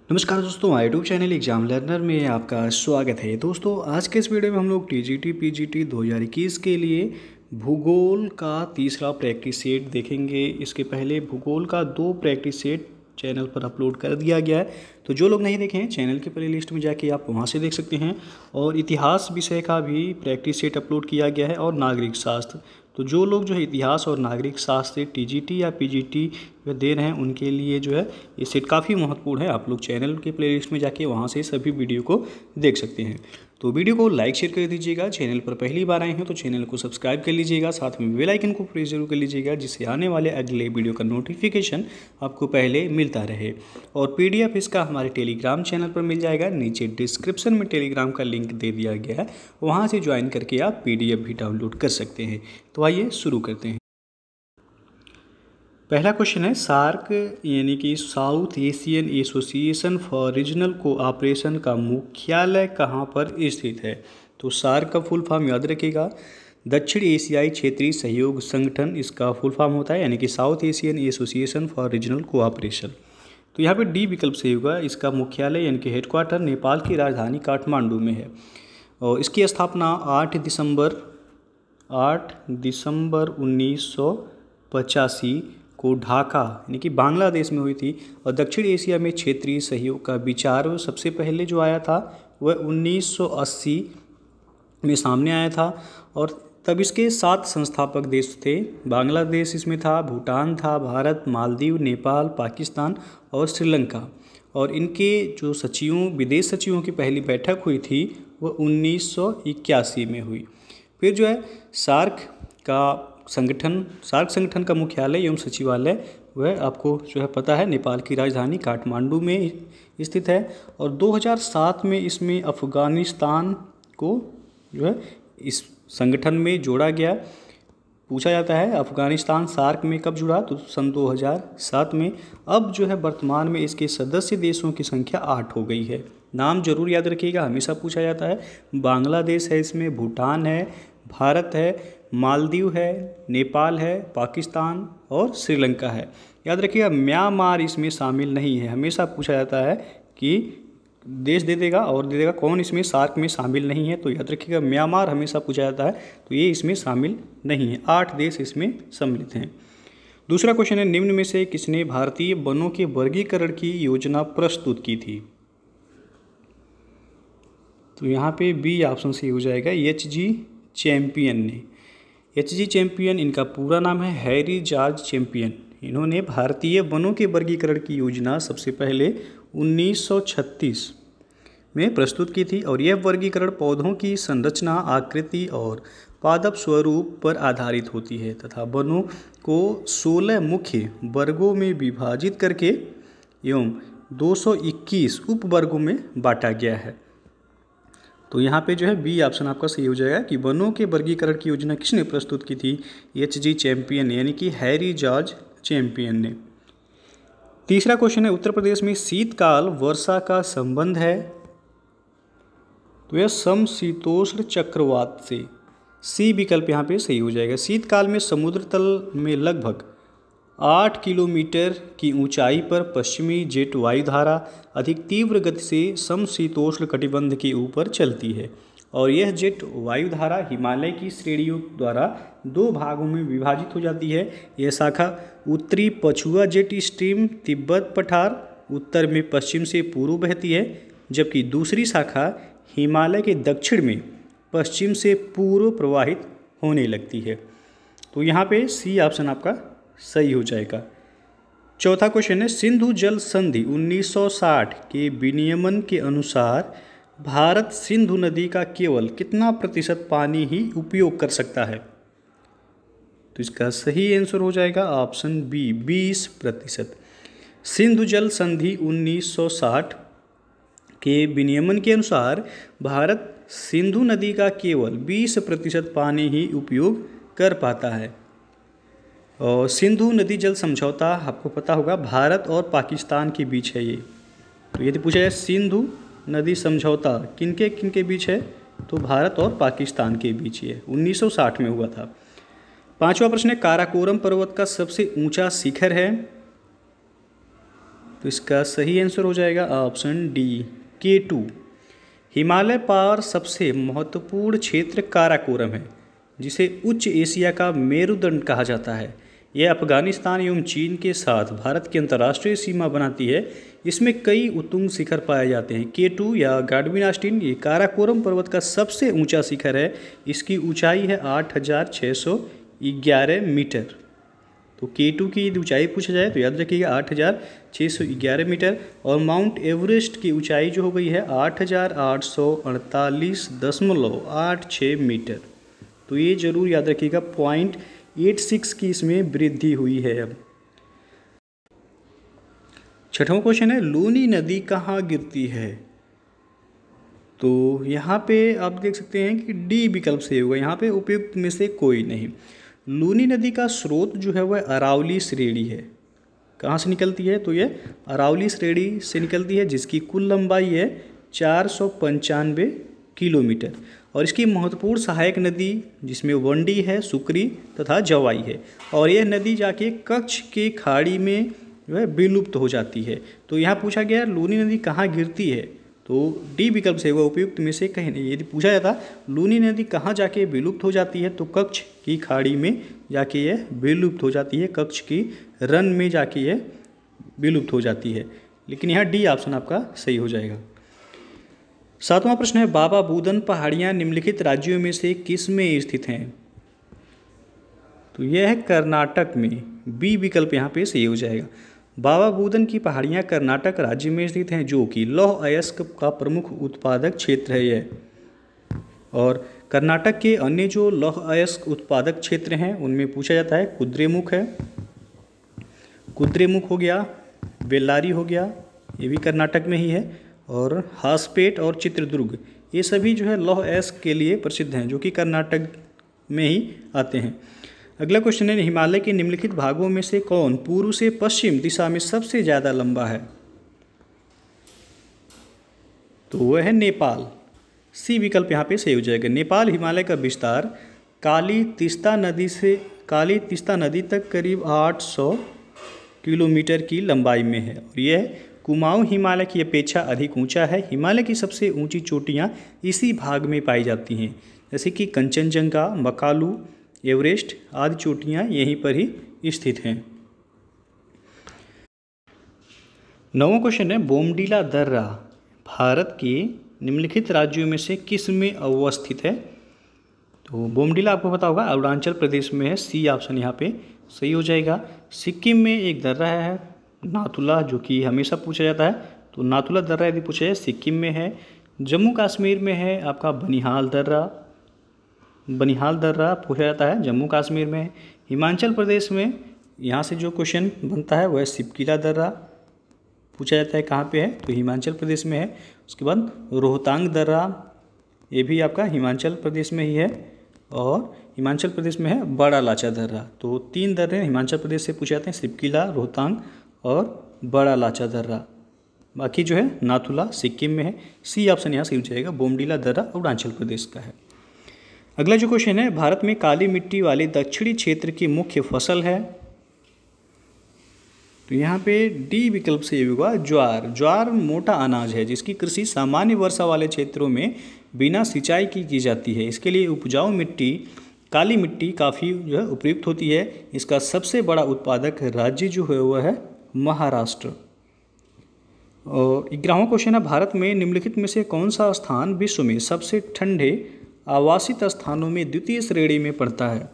नमस्कार दोस्तों, my YouTube channel exam learner में आपका स्वागत है। दोस्तों, आज के इस वीडियो में हम लोग टीजीटी पीजीटी 2021 के लिए भूगोल का तीसरा प्रैक्टिस सेट देखेंगे। इसके पहले भूगोल का 2 प्रैक्टिस सेट चैनल पर अपलोड कर दिया गया है, तो जो लोग नहीं देखे हैं चैनल के प्लेलिस्ट में जाके आप वहां से देख सकते हैं। और इतिहास विषय का भी प्रैक्टिस सेट अपलोड किया गया है और नागरिक शास्त्र। तो जो लोग जो है इतिहास और नागरिक शास्त्र से टीजीटी या पीजीटी दे रहे हैं उनके लिए जो है ये सेट काफ़ी महत्वपूर्ण है। आप लोग चैनल के प्लेलिस्ट में जाके वहाँ से सभी वीडियो को देख सकते हैं। तो वीडियो को लाइक शेयर कर दीजिएगा। चैनल पर पहली बार आए हैं तो चैनल को सब्सक्राइब कर लीजिएगा, साथ में बेल आइकन को प्रेस जरूर कर लीजिएगा, जिससे आने वाले अगले वीडियो का नोटिफिकेशन आपको पहले मिलता रहे। और पीडीएफ इसका हमारे टेलीग्राम चैनल पर मिल जाएगा। नीचे डिस्क्रिप्शन में टेलीग्राम का लिंक दे दिया गया है, वहाँ से ज्वाइन करके आप पीडीएफ भी डाउनलोड कर सकते हैं। तो आइए शुरू करते हैं। पहला क्वेश्चन है, सार्क यानी कि south Asian association for regional cooperation का मुख्यालय कहाँ पर स्थित है? तो सार्क का फुल फॉर्म याद रखिएगा, दक्षिण एशियाई क्षेत्रीय सहयोग संगठन इसका फुल फॉर्म होता है, यानी कि south Asian association for regional cooperation. तो यहाँ पे डी विकल्प सही होगा। इसका मुख्यालय यानी कि हेडक्वार्टर नेपाल की राजधानी काठमांडू में है और इसकी स्थापना 8 दिसंबर 1985 को ढाका यानी कि बांग्लादेश में हुई थी। और दक्षिण एशिया में क्षेत्रीय सहयोग का विचार सबसे पहले जो आया था वह 1980 में सामने आया था। और तब इसके 7 संस्थापक देश थे। बांग्लादेश इसमें था, भूटान था, भारत, मालदीव, नेपाल, पाकिस्तान और श्रीलंका। और इनके जो सचिवों, विदेश सचिवों की पहली बैठक हुई थी वह 1981 में हुई। फिर जो है सार्क संगठन का मुख्यालय एवं सचिवालय वह आपको जो है पता है नेपाल की राजधानी काठमांडू में स्थित है। और 2007 में इसमें अफगानिस्तान को जो है इस संगठन में जोड़ा गया। पूछा जाता है अफगानिस्तान सार्क में कब जुड़ा, तो सन 2007 में। अब जो है वर्तमान में इसके सदस्य देशों की संख्या 8 हो गई है। नाम जरूर याद रखिएगा, हमेशा पूछा जाता है। बांग्लादेश है, इसमें भूटान है, भारत है, मालदीव है, नेपाल है, पाकिस्तान और श्रीलंका है। याद रखिएगा म्यांमार इसमें शामिल नहीं है। हमेशा पूछा जाता है कि देश दे देगा और दे देगा कौन इसमें सार्क में शामिल नहीं है, तो याद रखिएगा म्यांमार हमेशा पूछा जाता है, तो ये इसमें शामिल नहीं है। 8 देश इसमें सम्मिलित हैं। दूसरा क्वेश्चन है, निम्न में से किसने भारतीय वनों के वर्गीकरण की योजना प्रस्तुत की थी? तो यहाँ पे बी ऑप्शन सही हो जाएगा, एच.जी. चैंपियन ने। एच.जी. चैंपियन इनका पूरा नाम है हैरी जॉर्ज चैंपियन। इन्होंने भारतीय वनों के वर्गीकरण की योजना सबसे पहले 1936 में प्रस्तुत की थी। और यह वर्गीकरण पौधों की संरचना, आकृति और पादप स्वरूप पर आधारित होती है तथा वनों को 16 मुख्य वर्गों में विभाजित करके एवं 221 उपवर्गों में बांटा गया है। तो यहाँ पे जो है बी ऑप्शन आपका सही हो जाएगा कि वनों के वर्गीकरण की योजना किसने प्रस्तुत की थी? एच.जी. चैंपियन यानी कि हैरी जॉर्ज चैंपियन ने। तीसरा क्वेश्चन है, उत्तर प्रदेश में शीतकाल वर्षा का संबंध है? तो यह समशीतोष्ण चक्रवात से। सी विकल्प यहाँ पे सही हो जाएगा। शीतकाल में समुद्र तल में लगभग 8 किलोमीटर की ऊंचाई पर पश्चिमी जेट वायुधारा अधिक तीव्र गति से समशीतोष्ण कटिबंध के ऊपर चलती है। और यह जेट वायुधारा हिमालय की श्रेणियों द्वारा 2 भागों में विभाजित हो जाती है। यह शाखा उत्तरी पछुआ जेट स्ट्रीम तिब्बत पठार उत्तर में पश्चिम से पूर्व बहती है, जबकि दूसरी शाखा हिमालय के दक्षिण में पश्चिम से पूर्व प्रवाहित होने लगती है। तो यहाँ पे सी ऑप्शन आपका सही हो जाएगा। चौथा क्वेश्चन है, सिंधु जल संधि 1960 के विनियमन के अनुसार भारत सिंधु नदी का केवल कितना प्रतिशत पानी ही उपयोग कर सकता है? तो इसका सही आंसर हो जाएगा ऑप्शन बी, 20%। सिंधु जल संधि 1960 के विनियमन के अनुसार भारत सिंधु नदी का केवल 20% पानी ही उपयोग कर पाता है। और सिंधु नदी जल समझौता आपको पता होगा भारत और पाकिस्तान के बीच है ये। तो यदि पूछा जाए सिंधु नदी समझौता किनके किनके बीच है, तो भारत और पाकिस्तान के बीच ही है, 1960 में हुआ था। 5वां प्रश्न है, काराकोरम पर्वत का सबसे ऊंचा शिखर है? तो इसका सही आंसर हो जाएगा ऑप्शन डी K2। हिमालय पार सबसे महत्वपूर्ण क्षेत्र काराकोरम है, जिसे उच्च एशिया का मेरुदंड कहा जाता है। यह अफगानिस्तान एवं चीन के साथ भारत की अंतर्राष्ट्रीय सीमा बनाती है। इसमें कई उत्तुंग शिखर पाए जाते हैं। K2 या गाडविन ऑस्टिन ये काराकोरम पर्वत का सबसे ऊंचा शिखर है। इसकी ऊंचाई है 8,611 मीटर। तो K2 की यदि ऊंचाई पूछा जाए तो याद रखिएगा 8,611 मीटर। और माउंट एवरेस्ट की ऊंचाई जो हो गई है 8,848.86 मीटर। तो ये जरूर याद रखिएगा, 0.86 की इसमें वृद्धि हुई है। अब छठवां क्वेश्चन है, लूनी नदी कहाँ गिरती है? तो यहाँ पे आप देख सकते हैं कि डी विकल्प से होगा, यहाँ पे उपयुक्त में से कोई नहीं। लूनी नदी का स्रोत जो है वह अरावली श्रेणी है। कहाँ से निकलती है? तो ये अरावली श्रेणी से निकलती है, जिसकी कुल लंबाई है 495 किलोमीटर। और इसकी महत्वपूर्ण सहायक नदी जिसमें वंडी है, सुकरी तथा जवाई है। और यह नदी जाके कच्छ के खाड़ी में जो है विलुप्त हो जाती है। तो यहाँ पूछा गया लूनी नदी कहाँ गिरती है, तो डी विकल्प से वह उपयुक्त में से कहीं नहीं। यदि पूछा जाता लूनी नदी कहाँ जाके विलुप्त हो जाती है, तो कच्छ की खाड़ी में जाके यह विलुप्त हो जाती है, कच्छ की रन में जाके यह विलुप्त हो जाती है। लेकिन यहाँ डी ऑप्शन आपका सही हो जाएगा। सातवां प्रश्न है, बाबा बूदन पहाड़ियाँ निम्नलिखित राज्यों में से किस में स्थित हैं? तो यह है कर्नाटक में। बी विकल्प यहाँ पे सही हो जाएगा। बाबा बूदन की पहाड़ियाँ कर्नाटक राज्य में स्थित हैं, जो कि लौह अयस्क का प्रमुख उत्पादक क्षेत्र है यह। और कर्नाटक के अन्य जो लौह अयस्क उत्पादक क्षेत्र हैं उनमें पूछा जाता है कुद्रेमुख है, कुद्रेमुख हो गया, बेल्लारी हो गया, ये भी कर्नाटक में ही है, और हासपेट और चित्रदुर्ग, ये सभी जो है लौह अयस्क के लिए प्रसिद्ध हैं, जो कि कर्नाटक में ही आते हैं। अगला क्वेश्चन है, हिमालय के निम्नलिखित भागों में से कौन पूर्व से पश्चिम दिशा में सबसे ज़्यादा लंबा है? तो वह है नेपाल। सी विकल्प यहाँ पे सही हो जाएगा। नेपाल हिमालय का विस्तार काली तीस्ता नदी तक करीब 800 किलोमीटर की लंबाई में है। और यह कुमाऊं हिमालय की अपेक्षा अधिक ऊंचा है। हिमालय की सबसे ऊंची चोटियाँ इसी भाग में पाई जाती हैं, जैसे कि कंचनजंगा, मकालू, एवरेस्ट आदि चोटियाँ यहीं पर ही स्थित हैं। 9वां क्वेश्चन है, बोमडीला दर्रा भारत के निम्नलिखित राज्यों में से किस में अवस्थित है? तो बोमडीला आपको पता होगा अरुणाचल प्रदेश में है। सी ऑप्शन यहाँ पे सही हो जाएगा। सिक्किम में एक दर्रा है नाथुला, जो कि हमेशा पूछा जाता है। तो नाथुला दर्रा यदि पूछा जाए सिक्किम में है। जम्मू कश्मीर में है आपका बनिहाल दर्रा पूछा जाता है, जम्मू कश्मीर में है। हिमाचल प्रदेश में यहाँ से जो क्वेश्चन बनता है वह सिपकिला दर्रा पूछा जाता है, कहाँ पे है? तो हिमाचल प्रदेश में है। उसके बाद रोहतांग दर्रा, ये भी आपका हिमाचल प्रदेश में ही है। और हिमाचल प्रदेश में है बड़ा लाचा दर्रा। तो 3 दर्रे हिमाचल प्रदेश से पूछे जाते हैं, सिपकिला, रोहतांग और बड़ा लाचा दर्रा। बाकी जो है नाथुला सिक्किम में है। सी ऑप्शन यहाँ से हो जाएगा, बोमडीला दर्रा अरुणाचल प्रदेश का है। अगला जो क्वेश्चन है, भारत में काली मिट्टी वाले दक्षिणी क्षेत्र की मुख्य फसल है? तो यहाँ पे डी विकल्प से होगा ज्वार। ज्वार मोटा अनाज है जिसकी कृषि सामान्य वर्षा वाले क्षेत्रों में बिना सिंचाई की जाती है। इसके लिए उपजाऊ मिट्टी काली मिट्टी काफ़ी जो है उपयुक्त होती है। इसका सबसे बड़ा उत्पादक राज्य जो है वह है महाराष्ट्र। और 11वां क्वेश्चन है, भारत में निम्नलिखित में से कौन सा स्थान विश्व में सबसे ठंडे आवासित स्थानों में द्वितीय श्रेणी में पड़ता है?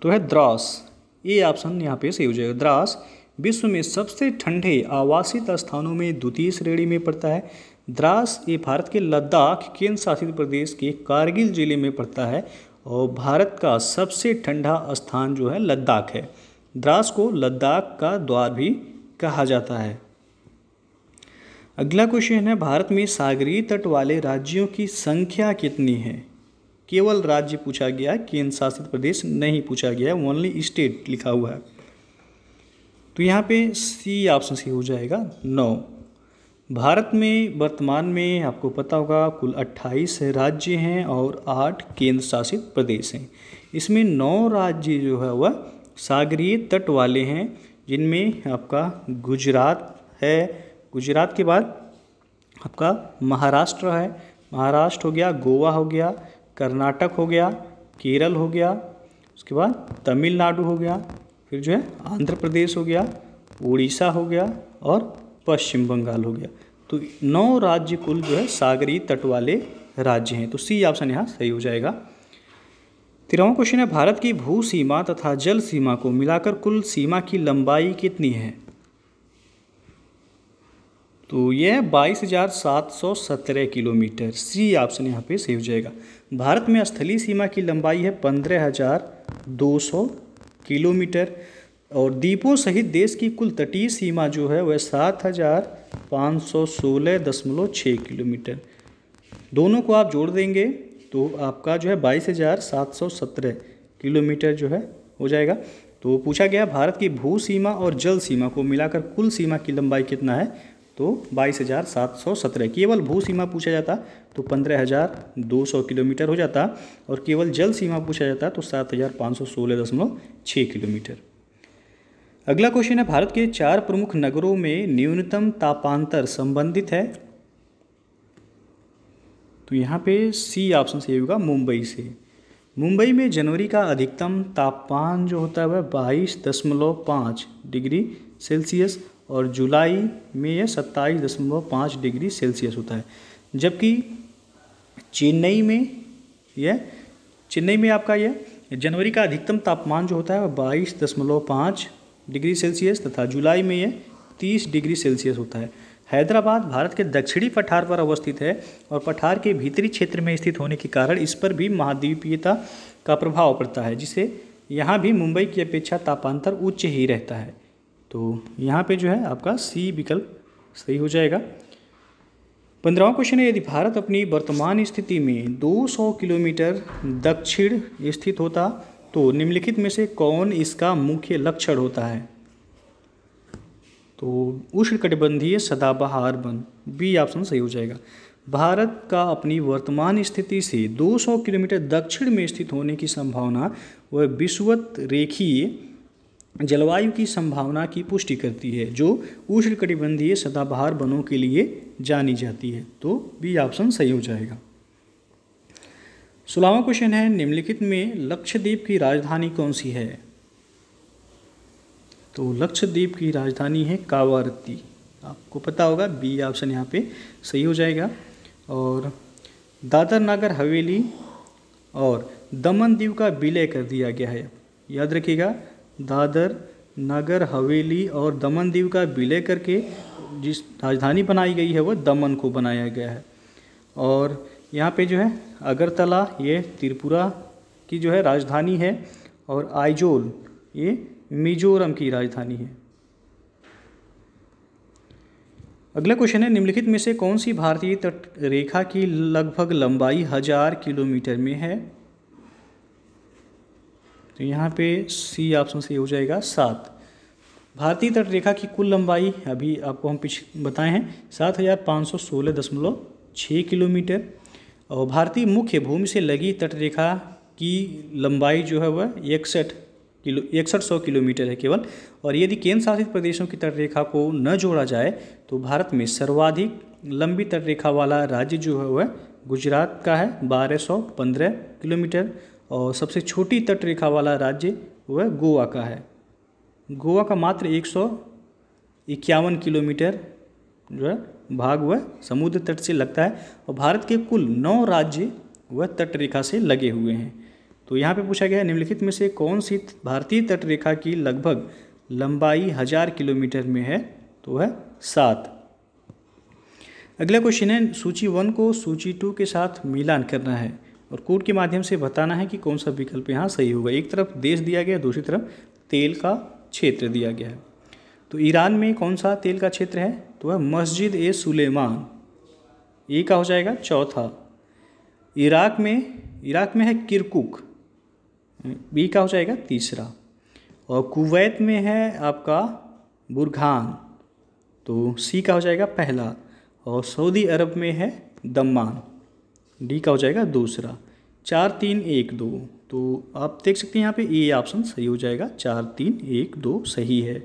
तो है द्रास। ये ऑप्शन यहाँ पे सही हो जाएगा। द्रास विश्व में सबसे ठंडे आवासित स्थानों में द्वितीय श्रेणी में पड़ता है। द्रास ये भारत के लद्दाख केंद्र शासित प्रदेश के कारगिल जिले में पड़ता है। और भारत का सबसे ठंडा स्थान जो है लद्दाख है। द्रास को लद्दाख का द्वार भी कहा जाता है। अगला क्वेश्चन है, भारत में सागरीय तट वाले राज्यों की संख्या कितनी है? केवल राज्य पूछा गया है, केंद्र शासित प्रदेश नहीं पूछा गया है, ओनली स्टेट लिखा हुआ है। तो यहाँ पे सी ऑप्शन से हो जाएगा 9। भारत में वर्तमान में आपको पता होगा कुल 28 राज्य हैं और 8 केंद्र शासित प्रदेश हैं। इसमें 9 राज्य जो है वह सागरीय तट वाले हैं, जिनमें आपका गुजरात है, गुजरात के बाद आपका महाराष्ट्र है, महाराष्ट्र हो गया, गोवा हो गया, कर्नाटक हो गया, केरल हो गया, उसके बाद तमिलनाडु हो गया, फिर जो है आंध्र प्रदेश हो गया, उड़ीसा हो गया और पश्चिम बंगाल हो गया। तो 9 राज्य कुल जो है सागरीय तट वाले राज्य हैं। तो सी ऑप्शन यहाँ सही हो जाएगा। 13वां क्वेश्चन है, भारत की भू सीमा तथा जल सीमा को मिलाकर कुल सीमा की लंबाई कितनी है? तो यह 22,717 किलोमीटर। सी ऑप्शन यहाँ पे सही हो जाएगा। भारत में स्थलीय सीमा की लंबाई है 15,200 किलोमीटर और द्वीपों सहित देश की कुल तटीय सीमा जो है वह 7,516.6 किलोमीटर। दोनों को आप जोड़ देंगे तो आपका जो है 22,717 किलोमीटर जो है हो जाएगा। तो पूछा गया भारत की भू सीमा और जल सीमा को मिलाकर कुल सीमा की लंबाई कितना है? तो 22,717। केवल भू सीमा पूछा जाता तो 15,200 किलोमीटर हो जाता और केवल जल सीमा पूछा जाता तो 7,516.6 किलोमीटर। अगला क्वेश्चन है, भारत के 4 प्रमुख नगरों में न्यूनतम तापांतर संबंधित है? तो यहाँ पे सी ऑप्शन सही होगा, मुंबई से। मुंबई में जनवरी का अधिकतम तापमान जो होता है वह 22.5 डिग्री सेल्सियस और जुलाई में यह 27.5 डिग्री सेल्सियस होता है। जबकि चेन्नई में आपका यह जनवरी का अधिकतम तापमान जो होता है वह 22.5 डिग्री सेल्सियस तथा जुलाई में यह 30 डिग्री सेल्सियस होता है। हैदराबाद भारत के दक्षिणी पठार पर अवस्थित है और पठार के भीतरी क्षेत्र में स्थित होने के कारण इस पर भी महाद्वीपीयता का प्रभाव पड़ता है, जिससे यहाँ भी मुंबई की अपेक्षा तापांतर उच्च ही रहता है। तो यहाँ पे जो है आपका सी विकल्प सही हो जाएगा। 15वां क्वेश्चन है, यदि भारत अपनी वर्तमान स्थिति में 200 किलोमीटर दक्षिण स्थित होता तो निम्नलिखित में से कौन इसका मुख्य लक्षण होता है? तो उष्णकटिबंधीय सदाबहार वन, बी ऑप्शन सही हो जाएगा। भारत का अपनी वर्तमान स्थिति से 200 किलोमीटर दक्षिण में स्थित होने की संभावना वह विषुवत रेखीय जलवायु की संभावना की पुष्टि करती है, जो उष्णकटिबंधीय सदाबहार वनों के लिए जानी जाती है। तो बी ऑप्शन सही हो जाएगा। 16वां क्वेश्चन है, निम्नलिखित में लक्षद्वीप की राजधानी कौन सी है? तो लक्षद्वीप की राजधानी है कावारत्ती। आपको पता होगा, बी ऑप्शन यहाँ पे सही हो जाएगा। और दादर नगर हवेली और दमन दीव का विलय कर दिया गया है। याद रखिएगा, दादर नगर हवेली और दमन दीव का विलय करके जिस राजधानी बनाई गई है वह दमन को बनाया गया है। और यहाँ पे जो है अगरतला ये त्रिपुरा की जो है राजधानी है और आइजोल ये मिजोरम की राजधानी है। अगला क्वेश्चन है, निम्नलिखित में से कौन सी भारतीय तट रेखा की लगभग लंबाई 1000 किलोमीटर में है? तो यहाँ पे सी ऑप्शन से हो जाएगा 7। भारतीय तट रेखा की कुल लंबाई अभी आपको हम पीछे बताए हैं 7,516.6 किलोमीटर और भारतीय मुख्य भूमि से लगी तट रेखा की लंबाई जो है वह 6100 किलोमीटर है केवल। और यदि केंद्र शासित प्रदेशों की तट रेखा को न जोड़ा जाए तो भारत में सर्वाधिक लंबी तट रेखा वाला राज्य जो है वह गुजरात का है 1215 किलोमीटर और सबसे छोटी तट रेखा वाला राज्य वह गोवा का है। गोवा का मात्र 151 किलोमीटर जो है भाग वह समुद्र तट से लगता है और भारत के कुल 9 राज्य वह तट रेखा से लगे हुए हैं। तो यहाँ पे पूछा गया है, निम्नलिखित में से कौन सी भारतीय तट रेखा की लगभग लंबाई 1000 किलोमीटर में है? तो वह 7। अगला क्वेश्चन है, सूची 1 को सूची 2 के साथ मिलान करना है और कोड के माध्यम से बताना है कि कौन सा विकल्प यहाँ सही होगा। एक तरफ देश दिया गया, दूसरी तरफ तेल का क्षेत्र दिया गया है। तो ईरान में कौन सा तेल का क्षेत्र है? तो वह मस्जिद ए सुलेमान, ए का हो जाएगा 4था। इराक में है किरकुक, बी का हो जाएगा 3रा। और कुवैत में है आपका बुरहान, तो सी का हो जाएगा 1ला। और सऊदी अरब में है दम्मान, डी का हो जाएगा 2रा। 4 3 1 2, तो आप देख सकते हैं यहाँ पे ए ऑप्शन सही हो जाएगा। 4 3 1 2 सही है।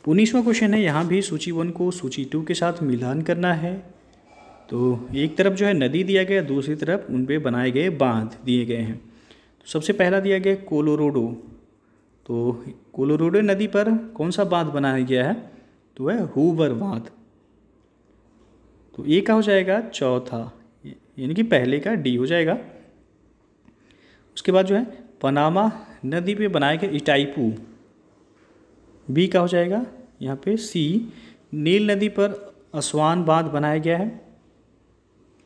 19वां क्वेश्चन है, यहाँ भी सूची 1 को सूची 2 के साथ मिलान करना है। तो एक तरफ जो है नदी दिया गया, दूसरी तरफ उन पे बनाए गए बांध दिए गए हैं। तो सबसे पहला दिया गया कोलोराडो। तो कोलोराडो नदी पर कौन सा बांध बनाया गया है? तो वह हूवर बांध। तो ए का हो जाएगा चौथा, यानी कि पहले का डी हो जाएगा। उसके बाद जो है पनामा नदी पे बनाए गए इटाइपू, बी का हो जाएगा यहाँ पे सी। नील नदी पर असवान बांध बनाया गया है,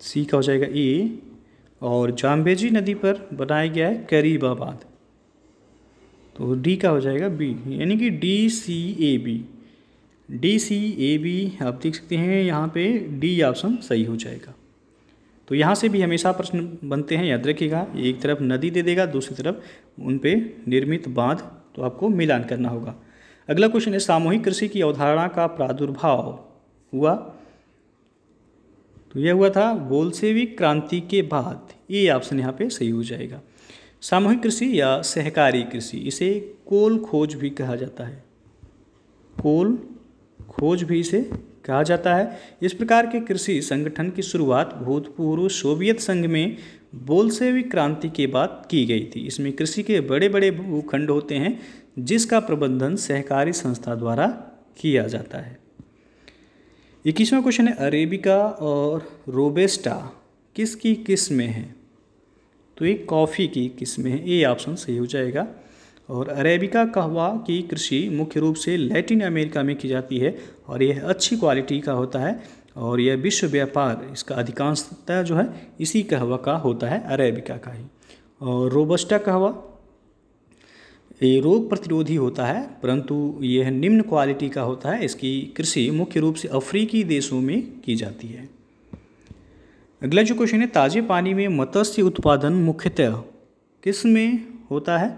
सी का हो जाएगा ए। और जाम्बेजी नदी पर बनाया गया है करीबा बांध, तो डी का हो जाएगा बी, यानी कि D C A B. D C A B आप देख सकते हैं यहाँ पे डी ऑप्शन सही हो जाएगा। तो यहाँ से भी हमेशा प्रश्न बनते हैं, याद रखिएगा। एक तरफ नदी दे देगा, दूसरी तरफ उन पे निर्मित बांध, तो आपको मिलान करना होगा। अगला क्वेश्चन है, सामूहिक कृषि की अवधारणा का प्रादुर्भाव हुआ? तो यह हुआ था बोल्शेविक क्रांति के बाद, ये ऑप्शन यहाँ पे सही हो जाएगा। सामूहिक कृषि या सहकारी कृषि, इसे कोल खोज भी कहा जाता है, कोल खोज भी इसे कहा जाता है। इस प्रकार के कृषि संगठन की शुरुआत भूतपूर्व सोवियत संघ में बोल्शेविक क्रांति के बाद की गई थी। इसमें कृषि के बड़े बड़े भूखंड होते हैं जिसका प्रबंधन सहकारी संस्था द्वारा किया जाता है। 21वां क्वेश्चन है, अरेबिका और रोबेस्टा किसकी किस्में हैं? तो ये कॉफ़ी की किस्में हैं, ये ऑप्शन सही हो जाएगा। और अरेबिका कहवा की कृषि मुख्य रूप से लैटिन अमेरिका में की जाती है और यह अच्छी क्वालिटी का होता है और यह विश्व व्यापार, इसका अधिकांशतः जो है इसी कहवा का होता है, अरेबिका का ही। और रोबस्टा कहवा ये रोग प्रतिरोधी होता है परंतु यह निम्न क्वालिटी का होता है। इसकी कृषि मुख्य रूप से अफ्रीकी देशों में की जाती है। अगला जो क्वेश्चन है, ताजे पानी में मत्स्य उत्पादन मुख्यतः किस में होता है?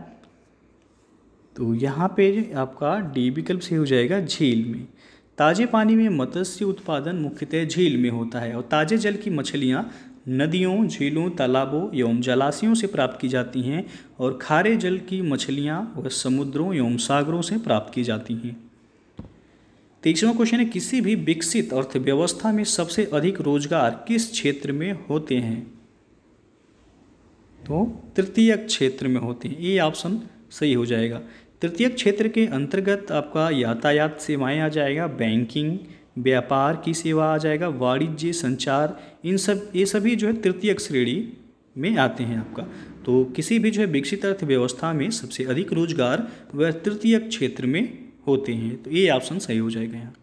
तो यहाँ पे आपका डी विकल्प से हो जाएगा, झील में। ताजे पानी में मत्स्य उत्पादन मुख्यतः झील में होता है और ताजे जल की मछलियाँ नदियों, झीलों, तालाबों एवं जलाशयों से प्राप्त की जाती हैं और खारे जल की मछलियाँ वह समुद्रों एवं सागरों से प्राप्त की जाती हैं। 23वां क्वेश्चन है, किसी भी विकसित अर्थव्यवस्था में सबसे अधिक रोजगार किस क्षेत्र में होते हैं? तो तृतीयक क्षेत्र में होते हैं, ये ऑप्शन सही हो जाएगा। तृतीयक क्षेत्र के अंतर्गत आपका यातायात सेवाएं आ जाएगा, बैंकिंग, व्यापार की सेवा आ जाएगा, वाणिज्य, संचार, ये सभी जो है तृतीयक श्रेणी में आते हैं आपका। तो किसी भी जो है विकसित अर्थव्यवस्था में सबसे अधिक रोजगार वह तृतीयक क्षेत्र में होते हैं, तो ये ऑप्शन सही हो जाएगा यहाँ।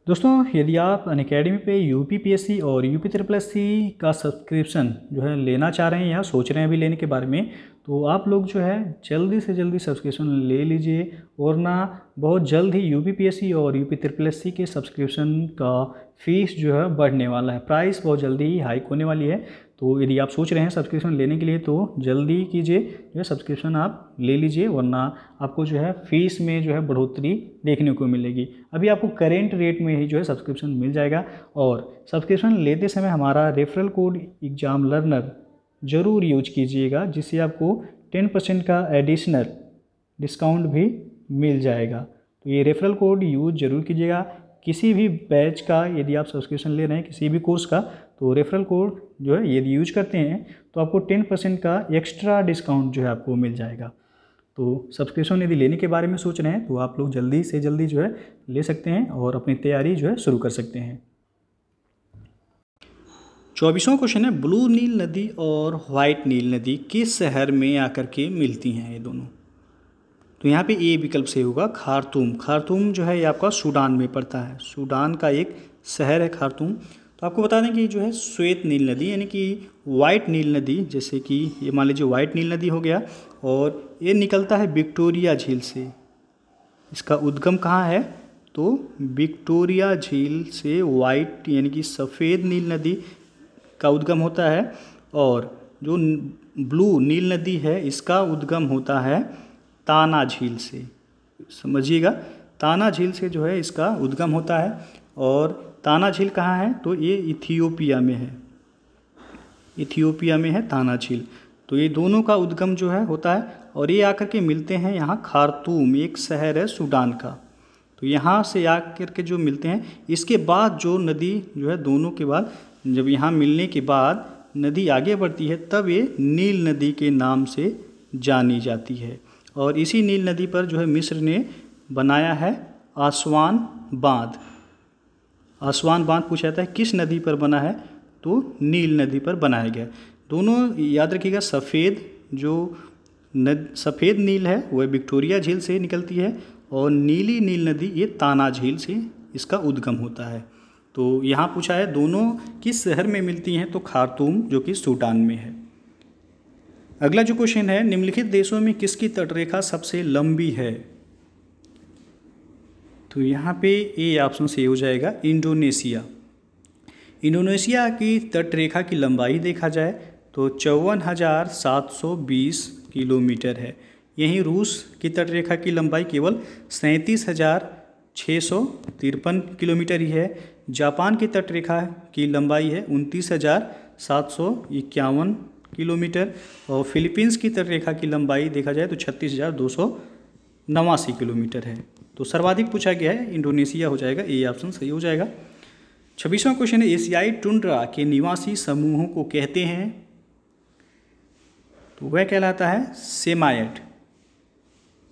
दोस्तों, यदि आप अनअकैडमी पे यूपीपीएससी और यूपी का सब्सक्रिप्शन जो है लेना चाह रहे हैं या सोच रहे हैं अभी लेने के बारे में, तो आप लोग जो है जल्दी से जल्दी सब्सक्रिप्शन ले लीजिए। और ना बहुत जल्द ही यूपीपीएससी और यूपी के सब्सक्रिप्शन का फीस जो है बढ़ने वाला है, प्राइस बहुत जल्दी ही हाइक होने वाली है। तो यदि आप सोच रहे हैं सब्सक्रिप्शन लेने के लिए तो जल्दी कीजिए, जो है सब्सक्रिप्शन आप ले लीजिए, वरना आपको जो है फीस में जो है बढ़ोतरी देखने को मिलेगी। अभी आपको करेंट रेट में ही जो है सब्सक्रिप्शन मिल जाएगा। और सब्सक्रिप्शन लेते समय हमारा रेफरल कोड एग्जाम लर्नर ज़रूर यूज कीजिएगा, जिससे आपको 10% का एडिशनल डिस्काउंट भी मिल जाएगा। तो ये रेफरल कोड यूज ज़रूर कीजिएगा। किसी भी बैच का यदि आप सब्सक्रिप्शन ले रहे हैं किसी भी कोर्स का, तो रेफरल कोड जो है यदि यूज करते हैं तो आपको 10% का एक्स्ट्रा डिस्काउंट जो है आपको मिल जाएगा। तो सब्सक्रिप्शन यदि लेने के बारे में सोच रहे हैं तो आप लोग जल्दी से जल्दी जो है ले सकते हैं और अपनी तैयारी जो है शुरू कर सकते हैं। 24वां क्वेश्चन है, ब्लू नील नदी और वाइट नील नदी किस शहर में आकर के मिलती हैं ये दोनों? तो यहाँ पे ए विकल्प से होगा, खार्तूम। खार्तूम जो है ये आपका सूडान में पड़ता है, सूडान का एक शहर है खार्तूम। तो आपको बता दें कि जो है श्वेत नील नदी यानी कि वाइट नील नदी, जैसे कि ये मान लीजिए वाइट नील नदी हो गया और ये निकलता है विक्टोरिया झील से। इसका उद्गम कहाँ है? तो विक्टोरिया झील से वाइट यानी कि सफ़ेद नील नदी का उद्गम होता है। और जो ब्लू नील नदी है इसका उद्गम होता है ताना झील से। समझिएगा, ताना झील से जो है इसका उद्गम होता है। और ताना झील कहाँ है? तो ये इथियोपिया में है, इथियोपिया में है ताना झील। तो ये दोनों का उद्गम जो है होता है और ये आकर के मिलते हैं यहाँ खार्तूम, एक शहर है सूडान का। तो यहाँ से आकर के जो मिलते हैं, इसके बाद जो नदी जो है दोनों के बाद जब यहाँ मिलने के बाद नदी आगे बढ़ती है तब ये नील नदी के नाम से जानी जाती है। और इसी नील नदी पर जो है मिस्र ने बनाया है आसवान बांध। आसवान बांध पूछा जाता है किस नदी पर बना है, तो नील नदी पर बनाया गया। दोनों याद रखिएगा, सफ़ेद नील है वह विक्टोरिया झील से निकलती है और नीली नील नदी ये ताना झील से इसका उद्गम होता है। तो यहाँ पूछा है दोनों किस शहर में मिलती हैं, तो खार्तूम जो कि सूडान में है। अगला जो क्वेश्चन है, निम्नलिखित देशों में किसकी तटरेखा सबसे लंबी है, तो यहाँ पे ए ऑप्शन से हो जाएगा इंडोनेशिया। इंडोनेशिया की तटरेखा की लंबाई देखा जाए तो 54,720 किलोमीटर है। यहीं रूस की तटरेखा की लंबाई केवल 37,653 किलोमीटर ही है। जापान की तटरेखा की लंबाई है 29,751 किलोमीटर और फिलीपींस की तटरेखा की लंबाई देखा जाए तो 36,289 किलोमीटर है। तो सर्वाधिक पूछा गया है इंडोनेशिया हो जाएगा, ए ऑप्शन सही हो जाएगा। 26वां क्वेश्चन है, एशियाई टुंड्रा के निवासी समूहों को कहते हैं, तो वह कहलाता है सेमायड।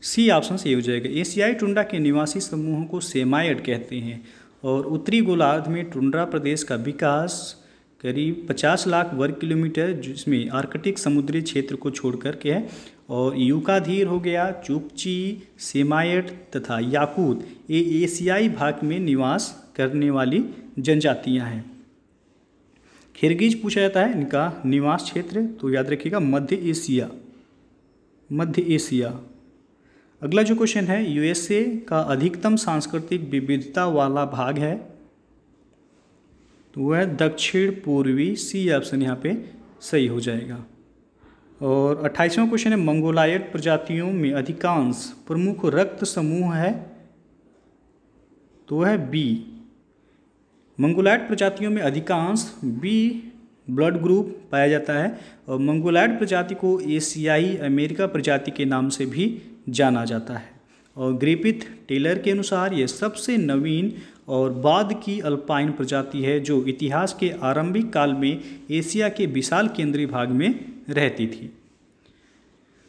सी ऑप्शन सही हो जाएगा। एशियाई टुंड्रा के निवासी समूहों को सेमायड कहते हैं और उत्तरी गोलार्ध में टुंड्रा प्रदेश का विकास करीब 50 लाख वर्ग किलोमीटर, जिसमें आर्कटिक समुद्री क्षेत्र को छोड़कर के है, और यूकाधीर हो गया, चुकची, सेमायड तथा याकूत ये एशियाई भाग में निवास करने वाली जनजातियां हैं। किर्गिज पूछा जाता है इनका निवास क्षेत्र, तो याद रखिएगा मध्य एशिया। अगला जो क्वेश्चन है, यूएसए का अधिकतम सांस्कृतिक विविधता वाला भाग है, तो वह दक्षिण पूर्वी, सी ऑप्शन यहाँ पे सही हो जाएगा। और 28वां क्वेश्चन है, मंगोलायड प्रजातियों में अधिकांश प्रमुख रक्त समूह है, तो वह बी। मंगोलायड प्रजातियों में अधिकांश बी ब्लड ग्रुप पाया जाता है और मंगोलायड प्रजाति को एशियाई अमेरिका प्रजाति के नाम से भी जाना जाता है। और ग्रिफिथ टेलर के अनुसार यह सबसे नवीन और बाद की अल्पाइन प्रजाति है जो इतिहास के आरंभिक काल में एशिया के विशाल केंद्रीय भाग में रहती थी।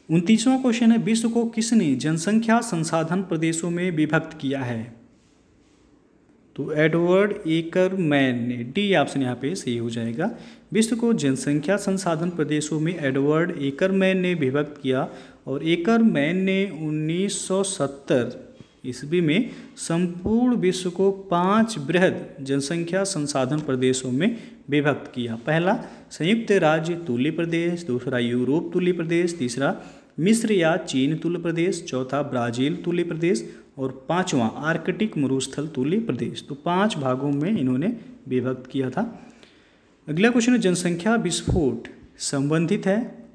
29वां क्वेश्चन है, विश्व को किसने जनसंख्या संसाधन प्रदेशों में विभक्त किया है, तो एडवर्ड एकरमैन ने, डी ऑप्शन यहाँ पे सही हो जाएगा। विश्व को जनसंख्या संसाधन प्रदेशों में एडवर्ड एकरमैन ने विभक्त किया और एकरमैन ने 1970 ईस्वी में संपूर्ण विश्व को 5 बृहद जनसंख्या संसाधन प्रदेशों में विभक्त किया। पहला संयुक्त राज्य तुल्य प्रदेश, दूसरा यूरोप तुल्य प्रदेश, तीसरा मिस्र या चीन तुल्य प्रदेश, चौथा ब्राज़ील तुल्य प्रदेश और पांचवा आर्कटिक मरुस्थल तुल्य प्रदेश। तो 5 भागों में इन्होंने विभक्त किया था। अगला क्वेश्चन है, जनसंख्या विस्फोट संबंधित है,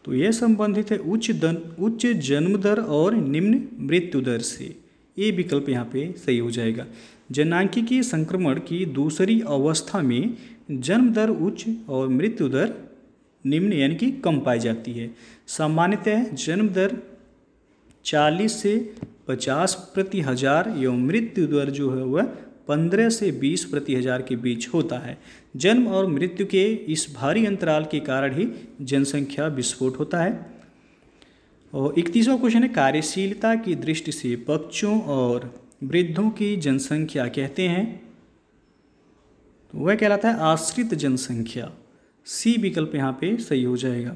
तो यह संबंधित है उच्च जन्म दर और निम्न मृत्यु दर से। ये विकल्प यहाँ पे सही हो जाएगा। जननांकिकीय संक्रमण की दूसरी अवस्था में जन्म दर उच्च और मृत्यु दर निम्न यानी कि कम पाई जाती है। सामान्यतः जन्म दर 40 से 50 प्रति हजार एवं मृत्यु दर जो है वह 15 से 20 प्रति हजार के बीच होता है। जन्म और मृत्यु के इस भारी अंतराल के कारण ही जनसंख्या विस्फोट होता है। और 31वां क्वेश्चन है, कार्यशीलता की दृष्टि से बच्चों और वृद्धों की जनसंख्या कहते हैं, तो वह कहलाता है आश्रित जनसंख्या। सी विकल्प यहाँ पे सही हो जाएगा।